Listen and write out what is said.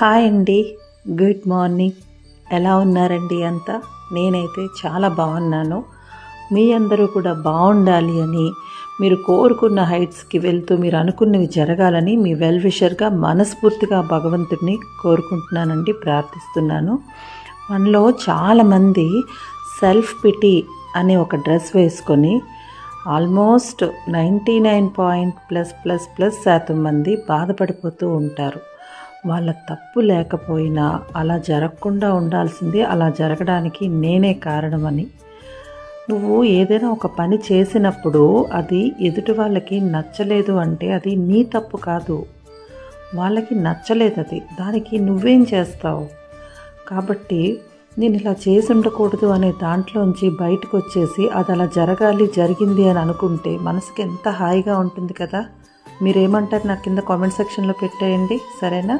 Hi అండి, good morning. ఎలా ఉన్నారండి అంతా? నేనైతే చాలా బాగున్నాను. మీ అందరూ కూడా బాగుండాలి అని, మీరు కోరుకున్న హైట్స్కి వెళ్తూ మీరు అనుకున్నవి జరగాలని మీ వెల్ విషర్గా మనస్ఫూర్తిగా భగవంతుడిని కోరుకుంటున్నానండి, ప్రార్థిస్తున్నాను. మనలో చాలామంది సెల్ఫ్ పిటీ అనే ఒక డ్రెస్ వేసుకొని ఆల్మోస్ట్ 99% మంది బాధపడిపోతూ ఉంటారు. వాళ్ళ తప్పు లేకపోయినా అలా జరగకుండా ఉండాల్సింది అలా జరగడానికి నేనే కారణమని. నువ్వు ఏదైనా ఒక పని చేసినప్పుడు అది ఎదుటి వాళ్ళకి నచ్చలేదు అంటే అది నీ తప్పు కాదు, వాళ్ళకి నచ్చలేదు, అది దానికి నువ్వేం చేస్తావు? కాబట్టి నేను ఇలా చేసి ఉండకూడదు అనే దాంట్లోంచి బయటకు వచ్చేసి అది అలా జరగాలి, జరిగింది అని అనుకుంటే మనసుకి ఎంత హాయిగా ఉంటుంది కదా. మీరేమంటారు? నాకు కింద కామెంట్ సెక్షన్లో పెట్టేయండి, సరేనా?